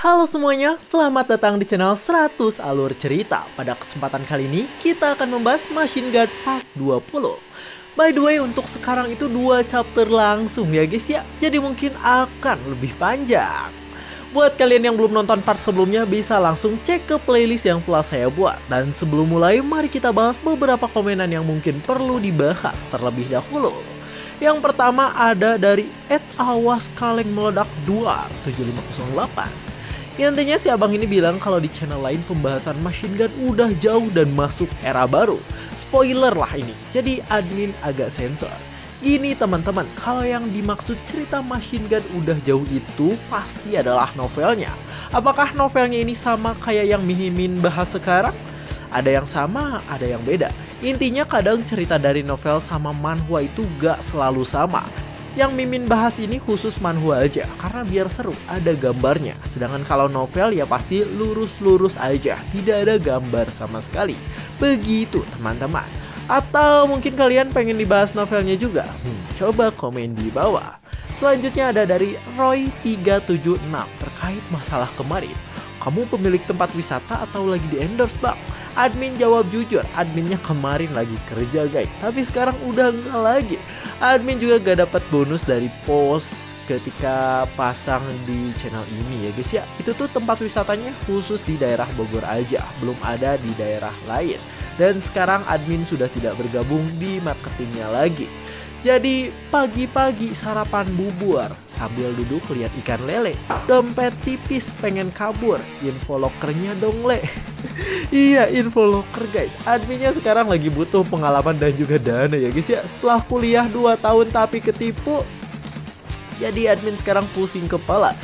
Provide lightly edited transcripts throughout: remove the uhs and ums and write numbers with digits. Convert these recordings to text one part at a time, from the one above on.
Halo semuanya, selamat datang di channel 100 Alur Cerita. Pada kesempatan kali ini, kita akan membahas Machine Guard Part 20. By the way, untuk sekarang itu 2 chapter langsung ya guys ya, jadi mungkin akan lebih panjang. Buat kalian yang belum nonton part sebelumnya, bisa langsung cek ke playlist yang telah saya buat. Dan sebelum mulai, mari kita bahas beberapa komenan yang mungkin perlu dibahas terlebih dahulu. Yang pertama ada dari @awas kaleng meledak 27508. Yang intinya si abang ini bilang kalau di channel lain pembahasan Machine Gun udah jauh dan masuk era baru. Spoiler lah ini, jadi admin agak sensor. Gini teman-teman, kalau yang dimaksud cerita Machine Gun udah jauh itu pasti adalah novelnya. Apakah novelnya ini sama kayak yang Mimin bahas sekarang? Ada yang sama, ada yang beda. Intinya kadang cerita dari novel sama manhwa itu gak selalu sama. Yang Mimin bahas ini khusus manhwa aja, karena biar seru, ada gambarnya. Sedangkan kalau novel ya pasti lurus-lurus aja, tidak ada gambar sama sekali. Begitu teman-teman. Atau mungkin kalian pengen dibahas novelnya juga? Coba komen di bawah. Selanjutnya ada dari Roy376 terkait masalah kemarin. Kamu pemilik tempat wisata atau lagi di endorse bang? Admin jawab jujur, adminnya kemarin lagi kerja guys, tapi sekarang udah nggak lagi. Admin juga gak dapat bonus dari post ketika pasang di channel ini ya guys ya. Itu tuh tempat wisatanya khusus di daerah Bogor aja, belum ada di daerah lain. Dan sekarang admin sudah tidak bergabung di marketingnya lagi. Jadi pagi-pagi sarapan bubur sambil duduk lihat ikan lele. Dompet tipis pengen kabur, info lokernya dong le. Iya, info loker guys. Adminnya sekarang lagi butuh pengalaman dan juga dana ya guys ya. Setelah kuliah 2 tahun tapi ketipu, jadi admin sekarang pusing kepala.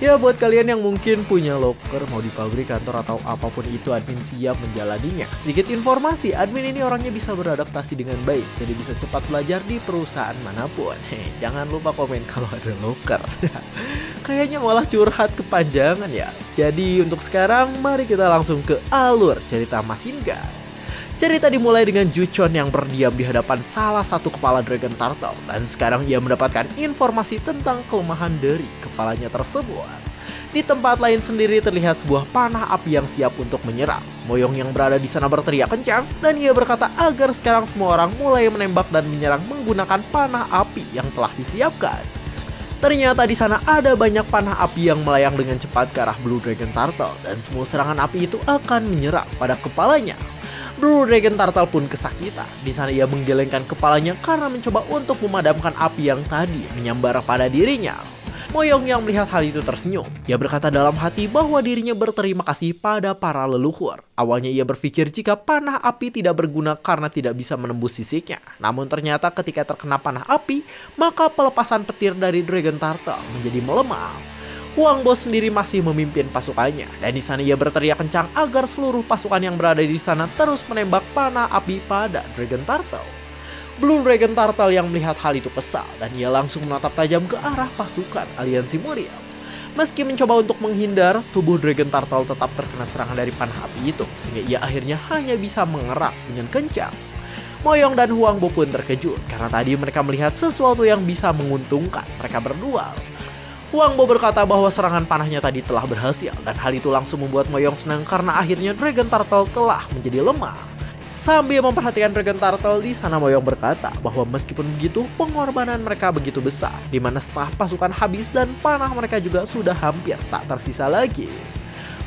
Ya buat kalian yang mungkin punya loker, mau di pabrik, kantor atau apapun itu, admin siap menjalaninya. Sedikit informasi, admin ini orangnya bisa beradaptasi dengan baik, jadi bisa cepat belajar di perusahaan manapun. Jangan lupa komen kalau ada loker. Kayaknya malah curhat kepanjangan ya. Jadi untuk sekarang mari kita langsung ke alur cerita Machine Gun. Cerita dimulai dengan Juchon yang berdiam di hadapan salah satu kepala Dragon Turtle, dan sekarang ia mendapatkan informasi tentang kelemahan dari kepalanya tersebut. Di tempat lain sendiri terlihat sebuah panah api yang siap untuk menyerang. Moyong yang berada di sana berteriak kencang, dan ia berkata agar sekarang semua orang mulai menembak dan menyerang menggunakan panah api yang telah disiapkan. Ternyata di sana ada banyak panah api yang melayang dengan cepat ke arah Blue Dragon Turtle, dan semua serangan api itu akan menyerang pada kepalanya. Blue Dragon Turtle pun kesakitan. Di sana ia menggelengkan kepalanya karena mencoba untuk memadamkan api yang tadi menyambar pada dirinya. Moyong yang melihat hal itu tersenyum. Ia berkata dalam hati bahwa dirinya berterima kasih pada para leluhur. Awalnya ia berpikir jika panah api tidak berguna karena tidak bisa menembus sisiknya. Namun ternyata ketika terkena panah api, maka pelepasan petir dari Dragon Turtle menjadi melemah. Huang Bo sendiri masih memimpin pasukannya, dan di sana ia berteriak kencang agar seluruh pasukan yang berada di sana terus menembak panah api pada Dragon Turtle. Blue Dragon Turtle yang melihat hal itu kesal, dan ia langsung menatap tajam ke arah pasukan aliansi Muriel. Meski mencoba untuk menghindar, tubuh Dragon Turtle tetap terkena serangan dari panah api itu, sehingga ia akhirnya hanya bisa mengerak dengan kencang. Moyong dan Huang Bo pun terkejut, karena tadi mereka melihat sesuatu yang bisa menguntungkan mereka berdua. Huang Bo berkata bahwa serangan panahnya tadi telah berhasil, dan hal itu langsung membuat Moyong senang karena akhirnya Dragon Turtle telah menjadi lemah. Sambil memperhatikan Dragon Turtle, di sana Moyong berkata bahwa meskipun begitu, pengorbanan mereka begitu besar, di mana setengah pasukan habis dan panah mereka juga sudah hampir tak tersisa lagi.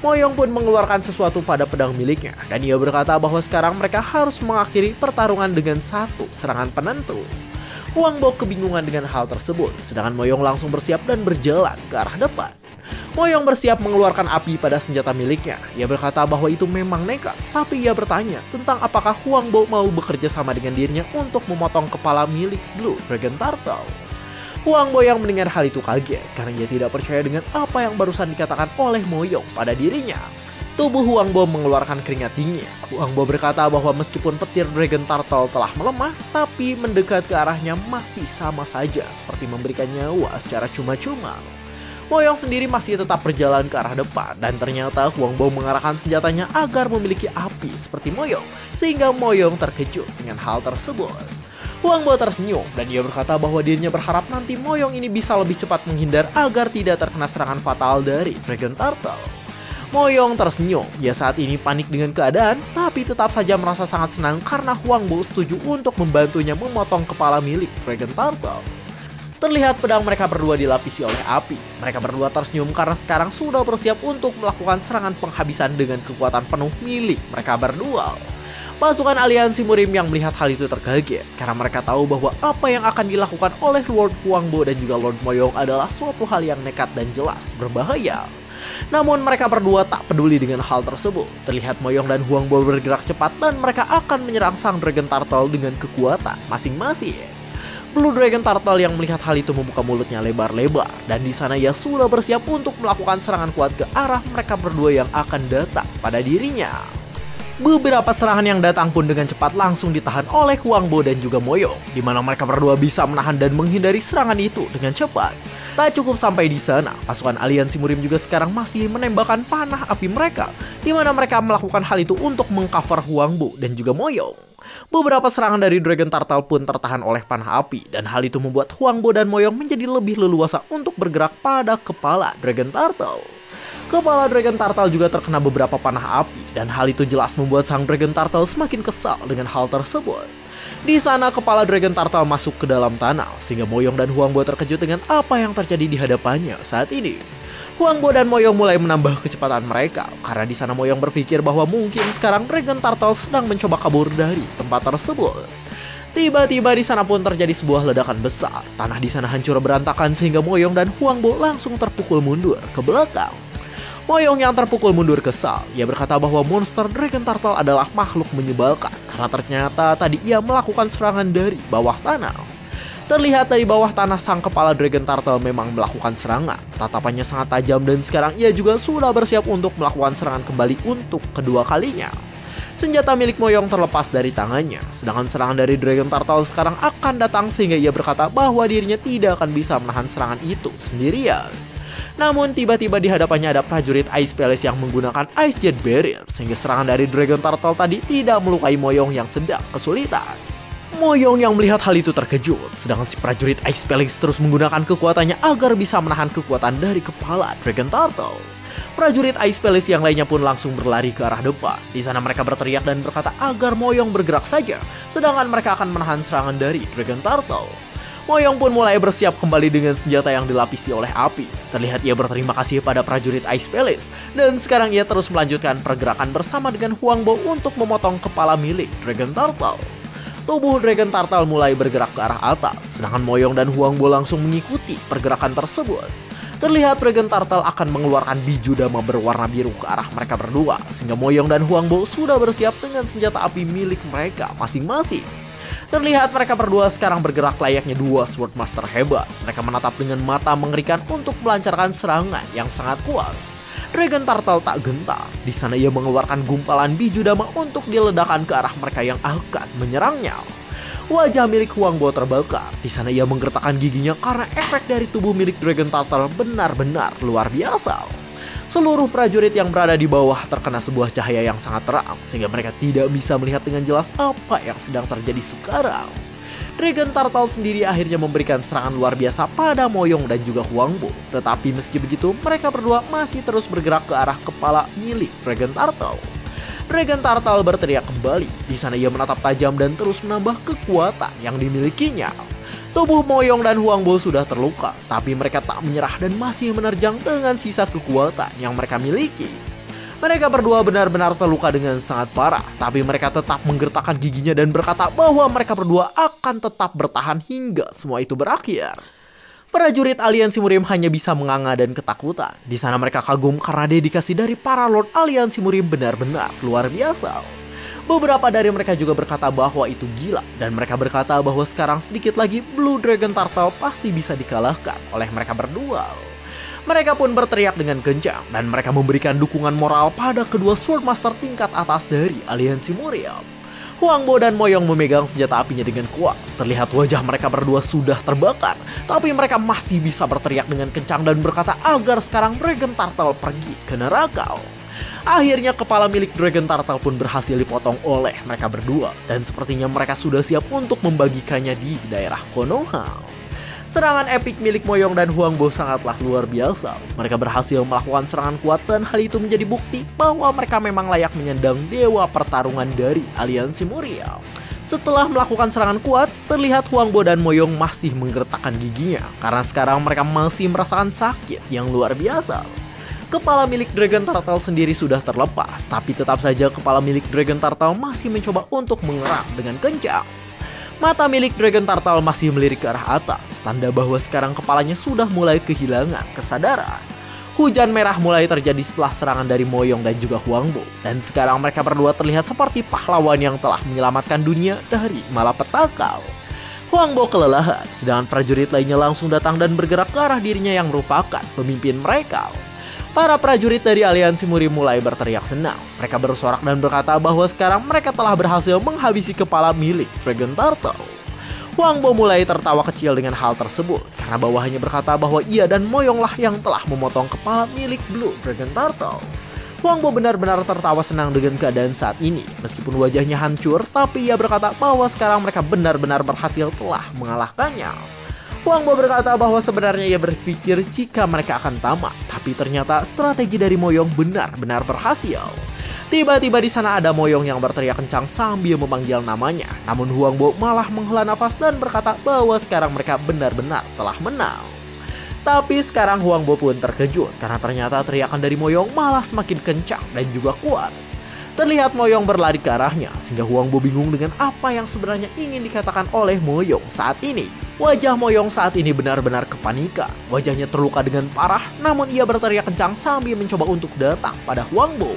Moyong pun mengeluarkan sesuatu pada pedang miliknya, dan ia berkata bahwa sekarang mereka harus mengakhiri pertarungan dengan satu serangan penentu. Huang Bo kebingungan dengan hal tersebut, sedangkan Moyong langsung bersiap dan berjalan ke arah depan. Moyong bersiap mengeluarkan api pada senjata miliknya. Ia berkata bahwa itu memang nekat, tapi ia bertanya tentang apakah Huang Bo mau bekerja sama dengan dirinya untuk memotong kepala milik Blue Dragon Turtle. Huang Bo yang mendengar hal itu kaget, karena ia tidak percaya dengan apa yang barusan dikatakan oleh Moyong pada dirinya. Tubuh Huang Bo mengeluarkan keringat dingin. Huang Bo berkata bahwa meskipun petir Dragon Turtle telah melemah, tapi mendekat ke arahnya masih sama saja seperti memberikan nyawa secara cuma-cuma. Moyong sendiri masih tetap berjalan ke arah depan, dan ternyata Huang Bo mengarahkan senjatanya agar memiliki api seperti Moyong, sehingga Moyong terkejut dengan hal tersebut. Huangbo tersenyum dan dia berkata bahwa dirinya berharap nanti Moyong ini bisa lebih cepat menghindar agar tidak terkena serangan fatal dari Dragon Turtle. Moyong tersenyum, dia saat ini panik dengan keadaan, tapi tetap saja merasa sangat senang karena Huangbo setuju untuk membantunya memotong kepala milik Dragon Turtle. Terlihat pedang mereka berdua dilapisi oleh api. Mereka berdua tersenyum karena sekarang sudah bersiap untuk melakukan serangan penghabisan dengan kekuatan penuh milik mereka berdua. Pasukan aliansi Murim yang melihat hal itu terkaget karena mereka tahu bahwa apa yang akan dilakukan oleh Lord Huangbo dan juga Lord Moyong adalah suatu hal yang nekat dan jelas berbahaya. Namun mereka berdua tak peduli dengan hal tersebut. Terlihat Moyong dan Huangbo bergerak cepat dan mereka akan menyerang sang Dragon Turtle dengan kekuatan masing-masing. Blue Dragon Turtle yang melihat hal itu membuka mulutnya lebar-lebar dan di sana ia sudah bersiap untuk melakukan serangan kuat ke arah mereka berdua yang akan datang pada dirinya. Beberapa serangan yang datang pun dengan cepat langsung ditahan oleh Huangbo dan juga Moyong, di mana mereka berdua bisa menahan dan menghindari serangan itu dengan cepat. Tak cukup sampai di sana, pasukan aliansi Murim juga sekarang masih menembakkan panah api mereka, di mana mereka melakukan hal itu untuk mengcover Huangbo dan juga Moyong. Beberapa serangan dari Dragon Turtle pun tertahan oleh panah api, dan hal itu membuat Huangbo dan Moyong menjadi lebih leluasa untuk bergerak pada kepala Dragon Turtle. Kepala Dragon Turtle juga terkena beberapa panah api, dan hal itu jelas membuat sang Dragon Turtle semakin kesal dengan hal tersebut. Di sana kepala Dragon Turtle masuk ke dalam tanah, sehingga Moyong dan Huangbo terkejut dengan apa yang terjadi di hadapannya saat ini. Huangbo dan Moyong mulai menambah kecepatan mereka, karena di sana Moyong berpikir bahwa mungkin sekarang Dragon Turtle sedang mencoba kabur dari tempat tersebut. Tiba-tiba di sana pun terjadi sebuah ledakan besar. Tanah di sana hancur berantakan sehingga Moyong dan Huangbo langsung terpukul mundur ke belakang. Moyong yang terpukul mundur kesal. Ia berkata bahwa monster Dragon Turtle adalah makhluk menyebalkan karena ternyata tadi ia melakukan serangan dari bawah tanah. Terlihat dari bawah tanah sang kepala Dragon Turtle memang melakukan serangan. Tatapannya sangat tajam dan sekarang ia juga sudah bersiap untuk melakukan serangan kembali untuk kedua kalinya. Senjata milik Moyong terlepas dari tangannya, sedangkan serangan dari Dragon Turtle sekarang akan datang sehingga ia berkata bahwa dirinya tidak akan bisa menahan serangan itu sendirian. Namun tiba-tiba di hadapannya ada prajurit Ice Palace yang menggunakan Ice Jet Barrier sehingga serangan dari Dragon Turtle tadi tidak melukai Moyong yang sedang kesulitan. Moyong yang melihat hal itu terkejut, sedangkan si prajurit Ice Palace terus menggunakan kekuatannya agar bisa menahan kekuatan dari kepala Dragon Turtle. Prajurit Ice Palace yang lainnya pun langsung berlari ke arah depan. Di sana mereka berteriak dan berkata agar Moyong bergerak saja, sedangkan mereka akan menahan serangan dari Dragon Turtle. Moyong pun mulai bersiap kembali dengan senjata yang dilapisi oleh api. Terlihat ia berterima kasih pada prajurit Ice Palace, dan sekarang ia terus melanjutkan pergerakan bersama dengan Huangbo untuk memotong kepala milik Dragon Turtle. Tubuh Dragon Turtle mulai bergerak ke arah atas, sedangkan Moyong dan Huangbo langsung mengikuti pergerakan tersebut. Terlihat Dragon Turtle akan mengeluarkan biju dama berwarna biru ke arah mereka berdua, sehingga Moyong dan Huangbo sudah bersiap dengan senjata api milik mereka masing-masing. Terlihat mereka berdua sekarang bergerak layaknya dua Swordmaster hebat. Mereka menatap dengan mata mengerikan untuk melancarkan serangan yang sangat kuat. Dragon Turtle tak gentar. Di sana ia mengeluarkan gumpalan biju dama untuk diledakkan ke arah mereka yang akan menyerangnya. Wajah milik Huangbo terbakar. Di sana ia menggertakkan giginya karena efek dari tubuh milik Dragon Turtle benar-benar luar biasa. Seluruh prajurit yang berada di bawah terkena sebuah cahaya yang sangat terang sehingga mereka tidak bisa melihat dengan jelas apa yang sedang terjadi sekarang. Dragon Turtle sendiri akhirnya memberikan serangan luar biasa pada Moyong dan juga Huangbo. Tetapi meski begitu, mereka berdua masih terus bergerak ke arah kepala milik Dragon Turtle. Dragon Turtle berteriak kembali. Di sana ia menatap tajam dan terus menambah kekuatan yang dimilikinya. Tubuh Moyong dan Huangbo sudah terluka, tapi mereka tak menyerah dan masih menerjang dengan sisa kekuatan yang mereka miliki. Mereka berdua benar-benar terluka dengan sangat parah, tapi mereka tetap menggertakkan giginya dan berkata bahwa mereka berdua akan tetap bertahan hingga semua itu berakhir. Prajurit aliansi Murim hanya bisa menganga dan ketakutan. Di sana mereka kagum karena dedikasi dari para Lord aliansi Murim benar-benar luar biasa. Beberapa dari mereka juga berkata bahwa itu gila, dan mereka berkata bahwa sekarang sedikit lagi Blue Dragon Turtle pasti bisa dikalahkan oleh mereka berdua. Mereka pun berteriak dengan kencang, dan mereka memberikan dukungan moral pada kedua Swordmaster tingkat atas dari aliansi Murim. Huangbo dan Moyong memegang senjata apinya dengan kuat. Terlihat wajah mereka berdua sudah terbakar, tapi mereka masih bisa berteriak dengan kencang dan berkata agar sekarang Dragon Turtle pergi ke neraka. Akhirnya kepala milik Dragon Turtle pun berhasil dipotong oleh mereka berdua, dan sepertinya mereka sudah siap untuk membagikannya di daerah Konoha. Serangan epik milik Moyong dan Huangbo sangatlah luar biasa. Mereka berhasil melakukan serangan kuat dan hal itu menjadi bukti bahwa mereka memang layak menyandang dewa pertarungan dari aliansi Muria. Setelah melakukan serangan kuat, terlihat Huangbo dan Moyong masih menggertakkan giginya karena sekarang mereka masih merasakan sakit yang luar biasa. Kepala milik Dragon Turtle sendiri sudah terlepas, tapi tetap saja kepala milik Dragon Turtle masih mencoba untuk mengerang dengan kencang. Mata milik Dragon Turtle masih melirik ke arah atas, tanda bahwa sekarang kepalanya sudah mulai kehilangan kesadaran. Hujan merah mulai terjadi setelah serangan dari Moyong dan juga Huangbo, dan sekarang mereka berdua terlihat seperti pahlawan yang telah menyelamatkan dunia dari malapetaka. Huangbo kelelahan, sedangkan prajurit lainnya langsung datang dan bergerak ke arah dirinya yang merupakan pemimpin mereka. Para prajurit dari aliansi Muri mulai berteriak senang. Mereka bersorak dan berkata bahwa sekarang mereka telah berhasil menghabisi kepala milik Dragon Turtle. Huangbo mulai tertawa kecil dengan hal tersebut, karena bawahannya berkata bahwa ia dan Moyonglah yang telah memotong kepala milik Blue Dragon Turtle. Huangbo benar-benar tertawa senang dengan keadaan saat ini. Meskipun wajahnya hancur, tapi ia berkata bahwa sekarang mereka benar-benar berhasil telah mengalahkannya. Huangbo berkata bahwa sebenarnya ia berpikir jika mereka akan tamat, tapi ternyata strategi dari Moyong benar-benar berhasil. Tiba-tiba di sana ada Moyong yang berteriak kencang sambil memanggil namanya. Namun Huangbo malah menghela nafas dan berkata bahwa sekarang mereka benar-benar telah menang. Tapi sekarang Huangbo pun terkejut karena ternyata teriakan dari Moyong malah semakin kencang dan juga kuat. Terlihat Moyong berlari ke arahnya, sehingga Huangbo bingung dengan apa yang sebenarnya ingin dikatakan oleh Moyong saat ini. Wajah Moyong saat ini benar-benar kepanikan. Wajahnya terluka dengan parah, namun ia berteriak kencang sambil mencoba untuk datang pada Huangbo.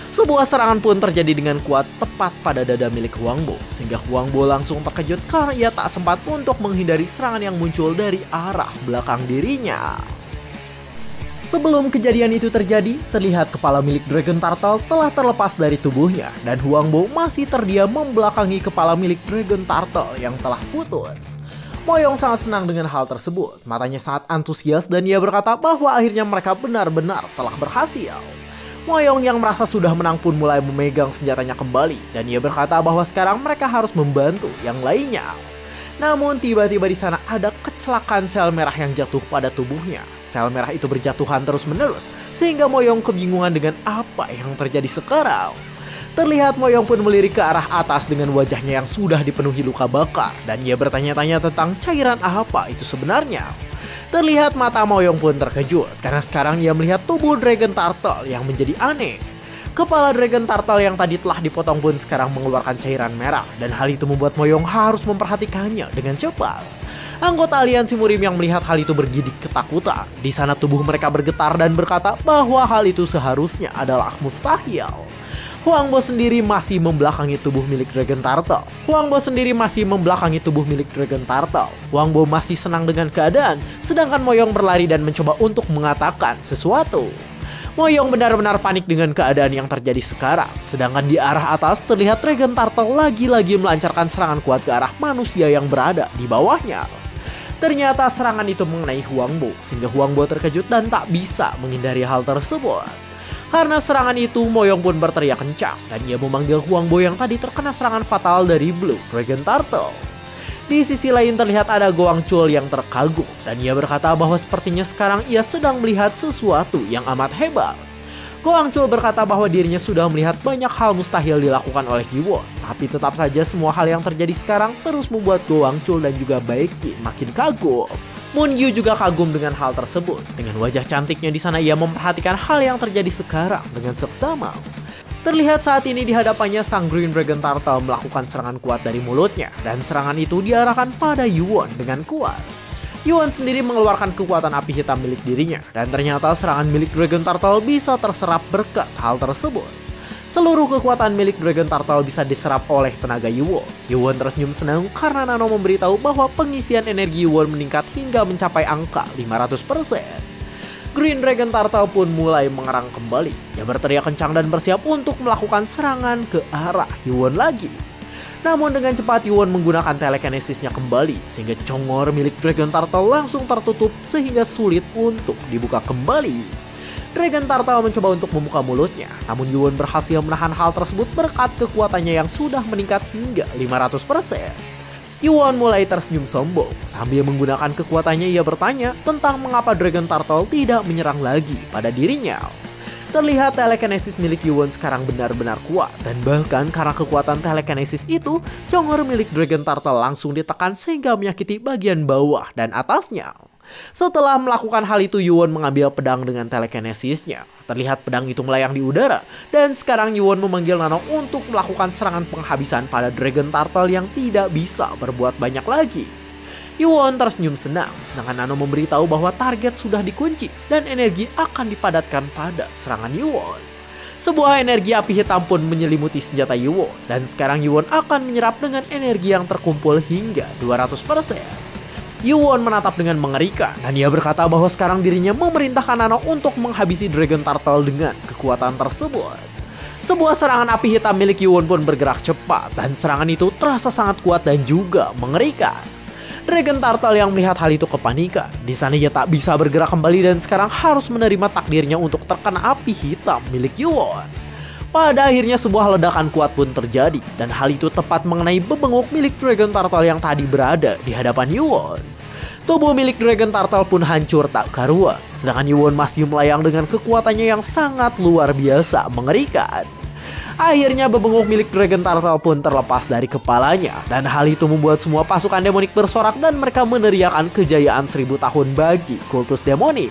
Sebuah serangan pun terjadi dengan kuat tepat pada dada milik Huangbo, sehingga Huangbo langsung terkejut karena ia tak sempat untuk menghindari serangan yang muncul dari arah belakang dirinya. Sebelum kejadian itu terjadi, terlihat kepala milik Dragon Turtle telah terlepas dari tubuhnya, dan Huangbo masih terdiam membelakangi kepala milik Dragon Turtle yang telah putus. Moyong sangat senang dengan hal tersebut, matanya sangat antusias dan ia berkata bahwa akhirnya mereka benar-benar telah berhasil. Moyong yang merasa sudah menang pun mulai memegang senjatanya kembali, dan ia berkata bahwa sekarang mereka harus membantu yang lainnya. Namun tiba-tiba di sana ada kecelakaan sel merah yang jatuh pada tubuhnya. Sel merah itu berjatuhan terus-menerus, sehingga Moyong kebingungan dengan apa yang terjadi sekarang. Terlihat Moyong pun melirik ke arah atas dengan wajahnya yang sudah dipenuhi luka bakar, dan ia bertanya-tanya tentang cairan apa itu sebenarnya. Terlihat mata Moyong pun terkejut, karena sekarang ia melihat tubuh Dragon Turtle yang menjadi aneh. Kepala Dragon Turtle yang tadi telah dipotong pun sekarang mengeluarkan cairan merah, dan hal itu membuat Moyong harus memperhatikannya dengan cepat. Anggota aliansi Murim yang melihat hal itu bergidik ketakutan. Di sana tubuh mereka bergetar dan berkata bahwa hal itu seharusnya adalah mustahil. Huangbo sendiri masih membelakangi tubuh milik Dragon Turtle. Huangbo masih senang dengan keadaan, sedangkan Moyong berlari dan mencoba untuk mengatakan sesuatu. Moyong benar-benar panik dengan keadaan yang terjadi sekarang. Sedangkan di arah atas terlihat Dragon Turtle lagi-lagi melancarkan serangan kuat ke arah manusia yang berada di bawahnya. Ternyata serangan itu mengenai Huangbo, sehingga Huangbo terkejut dan tak bisa menghindari hal tersebut. Karena serangan itu, Moyong pun berteriak kencang dan ia memanggil Huangbo yang tadi terkena serangan fatal dari Blue Dragon Turtle. Di sisi lain terlihat ada Goang Chul yang terkagum dan ia berkata bahwa sepertinya sekarang ia sedang melihat sesuatu yang amat hebat. Goang Chul berkata bahwa dirinya sudah melihat banyak hal mustahil dilakukan oleh Yuwon, tapi tetap saja semua hal yang terjadi sekarang terus membuat Goang Chul dan juga Baekje makin kagum. Moon Yu juga kagum dengan hal tersebut. Dengan wajah cantiknya di sana ia memperhatikan hal yang terjadi sekarang dengan seksama. Terlihat saat ini di hadapannya sang Green Dragon Turtle melakukan serangan kuat dari mulutnya, dan serangan itu diarahkan pada Yuwon dengan kuat. Yuwon sendiri mengeluarkan kekuatan api hitam milik dirinya, dan ternyata serangan milik Dragon Turtle bisa terserap berkat hal tersebut. Seluruh kekuatan milik Dragon Turtle bisa diserap oleh tenaga Yuwon. Yuwon tersenyum senang karena Nano memberitahu bahwa pengisian energi Yuwon meningkat hingga mencapai angka 500%. Green Dragon Turtle pun mulai mengerang kembali. Ia berteriak kencang dan bersiap untuk melakukan serangan ke arah Yuwon lagi. Namun dengan cepat Yuwon menggunakan telekinesisnya kembali, sehingga congor milik Dragon Turtle langsung tertutup sehingga sulit untuk dibuka kembali. Dragon Turtle mencoba untuk membuka mulutnya, namun Yuwon berhasil menahan hal tersebut berkat kekuatannya yang sudah meningkat hingga 500%. Yuwon mulai tersenyum sombong. Sambil menggunakan kekuatannya, ia bertanya tentang mengapa Dragon Turtle tidak menyerang lagi pada dirinya. Terlihat telekinesis milik Yuwon sekarang benar-benar kuat, dan bahkan karena kekuatan telekinesis itu, congor milik Dragon Turtle langsung ditekan sehingga menyakiti bagian bawah dan atasnya. Setelah melakukan hal itu, Yuwon mengambil pedang dengan telekinesisnya. Terlihat pedang itu melayang di udara, dan sekarang Yuwon memanggil Nano untuk melakukan serangan penghabisan pada Dragon Turtle yang tidak bisa berbuat banyak lagi. Yuwon tersenyum senang, sedangkan Nano memberitahu bahwa target sudah dikunci dan energi akan dipadatkan pada serangan Yuwon. Sebuah energi api hitam pun menyelimuti senjata Yuwon, dan sekarang Yuwon akan menyerap dengan energi yang terkumpul hingga 200%. Yuwon menatap dengan mengerikan, dan ia berkata bahwa sekarang dirinya memerintahkan Nano untuk menghabisi Dragon Turtle dengan kekuatan tersebut. Sebuah serangan api hitam milik Yuwon pun bergerak cepat, dan serangan itu terasa sangat kuat dan juga mengerikan. Dragon Turtle yang melihat hal itu kepanikan. Di sana ia tak bisa bergerak kembali dan sekarang harus menerima takdirnya untuk terkena api hitam milik Yuwon. Pada akhirnya sebuah ledakan kuat pun terjadi, dan hal itu tepat mengenai bebenguk milik Dragon Turtle yang tadi berada di hadapan Yuwon. Tubuh milik Dragon Turtle pun hancur tak karuan, sedangkan Yuwon masih melayang dengan kekuatannya yang sangat luar biasa mengerikan. Akhirnya bebenguk milik Dragon Turtle pun terlepas dari kepalanya, dan hal itu membuat semua pasukan demonik bersorak dan mereka meneriakan kejayaan 1000 tahun bagi kultus demonik.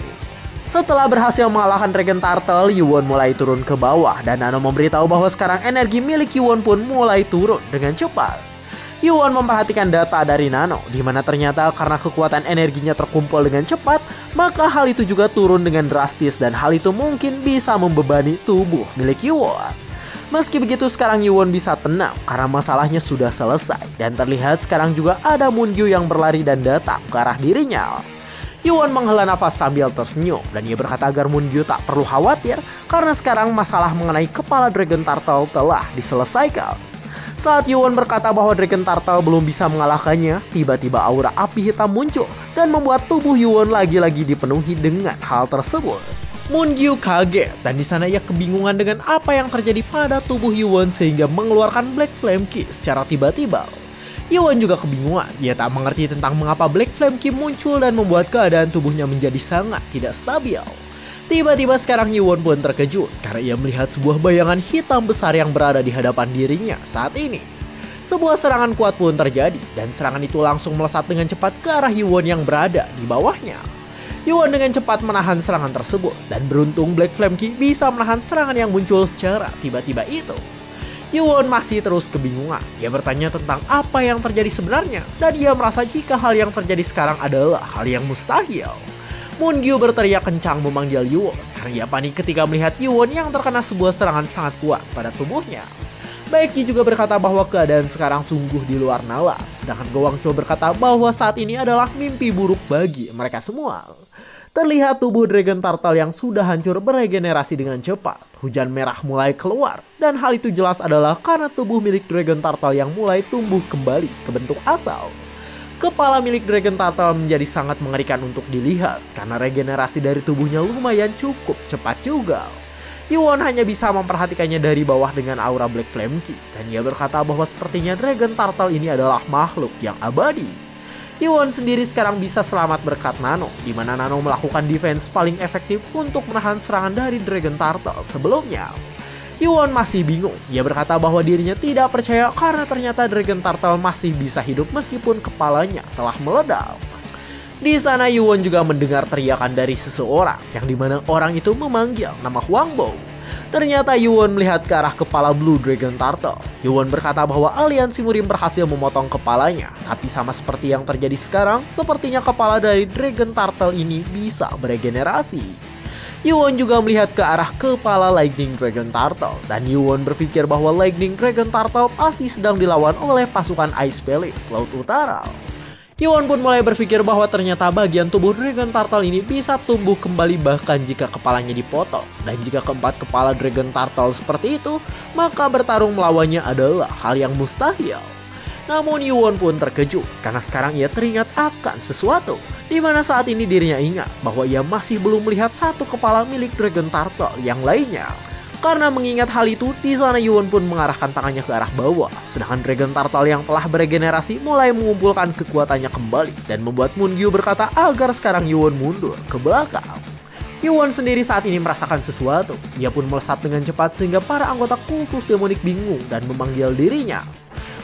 Setelah berhasil mengalahkan Dragon Turtle, Yuwon mulai turun ke bawah, dan Nano memberitahu bahwa sekarang energi milik Yuwon pun mulai turun dengan cepat. Yuwon memperhatikan data dari Nano, di mana ternyata karena kekuatan energinya terkumpul dengan cepat, maka hal itu juga turun dengan drastis dan hal itu mungkin bisa membebani tubuh milik Yuwon. Meski begitu, sekarang Yuwon bisa tenang karena masalahnya sudah selesai, dan terlihat sekarang juga ada Moongyu yang berlari dan datang ke arah dirinya. Yuwon menghela nafas sambil tersenyum, dan ia berkata agar Moongyu tak perlu khawatir karena sekarang masalah mengenai kepala Dragon Turtle telah diselesaikan. Saat Yuwon berkata bahwa Dragon Turtle belum bisa mengalahkannya, tiba-tiba aura api hitam muncul dan membuat tubuh Yuwon lagi-lagi dipenuhi dengan hal tersebut. Moongyu kaget, dan di sana ia kebingungan dengan apa yang terjadi pada tubuh Yuwon sehingga mengeluarkan Black Flame Ki secara tiba-tiba. Yuwon juga kebingungan, ia tak mengerti tentang mengapa Black Flame Ki muncul dan membuat keadaan tubuhnya menjadi sangat tidak stabil. Tiba-tiba sekarang Yuwon pun terkejut karena ia melihat sebuah bayangan hitam besar yang berada di hadapan dirinya saat ini. Sebuah serangan kuat pun terjadi, dan serangan itu langsung melesat dengan cepat ke arah Yuwon yang berada di bawahnya. Yuwon dengan cepat menahan serangan tersebut, dan beruntung Black Flame Ki bisa menahan serangan yang muncul secara tiba-tiba itu. Yuwon masih terus kebingungan. Ia bertanya tentang apa yang terjadi sebenarnya, dan ia merasa jika hal yang terjadi sekarang adalah hal yang mustahil. Moongyu berteriak kencang memanggil Yuwon karena ia panik ketika melihat Yuwon yang terkena sebuah serangan sangat kuat pada tubuhnya. Baekje juga berkata bahwa keadaan sekarang sungguh di luar nalar, sedangkan Gowangcho berkata bahwa saat ini adalah mimpi buruk bagi mereka semua. Terlihat tubuh Dragon Turtle yang sudah hancur beregenerasi dengan cepat. Hujan merah mulai keluar, dan hal itu jelas adalah karena tubuh milik Dragon Turtle yang mulai tumbuh kembali ke bentuk asal. Kepala milik Dragon Turtle menjadi sangat mengerikan untuk dilihat, karena regenerasi dari tubuhnya lumayan cukup cepat juga. Yuwon hanya bisa memperhatikannya dari bawah dengan aura Black Flame Ki, dan ia berkata bahwa sepertinya Dragon Turtle ini adalah makhluk yang abadi. Yuwon sendiri sekarang bisa selamat berkat Nano, di mana Nano melakukan defense paling efektif untuk menahan serangan dari Dragon Turtle sebelumnya. Yuwon masih bingung, ia berkata bahwa dirinya tidak percaya karena ternyata Dragon Turtle masih bisa hidup meskipun kepalanya telah meledak. Di sana Yuwon juga mendengar teriakan dari seseorang, yang dimana orang itu memanggil nama Huangbo. Ternyata Yuwon melihat ke arah kepala Blue Dragon Turtle. Yuwon berkata bahwa aliansi Murim berhasil memotong kepalanya, tapi sama seperti yang terjadi sekarang, sepertinya kepala dari Dragon Turtle ini bisa beregenerasi. Yuwon juga melihat ke arah kepala Lightning Dragon Turtle, dan Yuwon berpikir bahwa Lightning Dragon Turtle pasti sedang dilawan oleh pasukan Ice Palace Laut Utara. Yuwon pun mulai berpikir bahwa ternyata bagian tubuh Dragon Turtle ini bisa tumbuh kembali bahkan jika kepalanya dipotong. Dan jika keempat kepala Dragon Turtle seperti itu, maka bertarung melawannya adalah hal yang mustahil. Namun Yuwon pun terkejut karena sekarang ia teringat akan sesuatu. Di mana saat ini dirinya ingat bahwa ia masih belum melihat satu kepala milik Dragon Turtle yang lainnya. Karena mengingat hal itu, di sana Yuwon pun mengarahkan tangannya ke arah bawah. Sedangkan Dragon Turtle yang telah beregenerasi mulai mengumpulkan kekuatannya kembali dan membuat Moon-gyu berkata agar sekarang Yuwon mundur ke belakang. Yuwon sendiri saat ini merasakan sesuatu. Ia pun melesat dengan cepat sehingga para anggota kultus demonik bingung dan memanggil dirinya.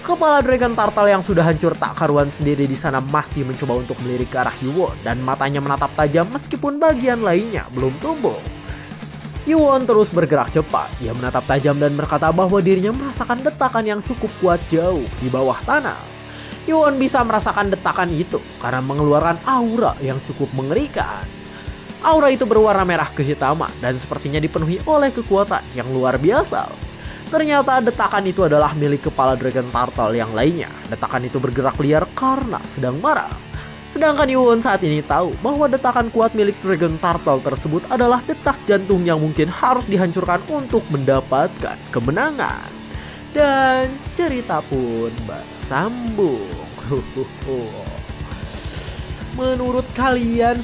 Kepala Dragon Turtle yang sudah hancur tak karuan sendiri di sana masih mencoba untuk melirik ke arah Yuwon dan matanya menatap tajam meskipun bagian lainnya belum tumbuh. Yuwon terus bergerak cepat. Ia menatap tajam dan berkata bahwa dirinya merasakan detakan yang cukup kuat jauh di bawah tanah. Yuwon bisa merasakan detakan itu karena mengeluarkan aura yang cukup mengerikan. Aura itu berwarna merah kehitaman dan sepertinya dipenuhi oleh kekuatan yang luar biasa. Ternyata detakan itu adalah milik kepala Dragon Turtle yang lainnya. Detakan itu bergerak liar karena sedang marah. Sedangkan Yuwon saat ini tahu bahwa detakan kuat milik Dragon Turtle tersebut adalah detak jantung yang mungkin harus dihancurkan untuk mendapatkan kemenangan. Dan cerita pun bersambung. Menurut kalian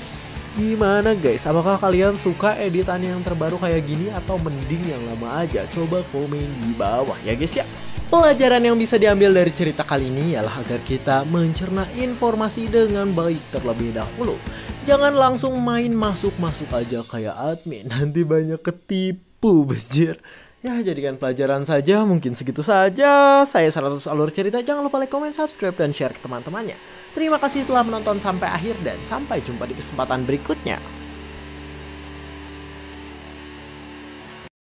gimana guys? Apakah kalian suka editan yang terbaru kayak gini atau mending yang lama aja? Coba komen di bawah ya guys ya. Pelajaran yang bisa diambil dari cerita kali ini ialah agar kita mencerna informasi dengan baik terlebih dahulu. Jangan langsung main masuk-masuk aja kayak admin, nanti banyak ketipu bejir. Ya jadikan pelajaran saja, mungkin segitu saja. Saya 100 Alur Cerita, jangan lupa like, comment, subscribe, dan share ke teman-temannya. Terima kasih telah menonton sampai akhir dan sampai jumpa di kesempatan berikutnya.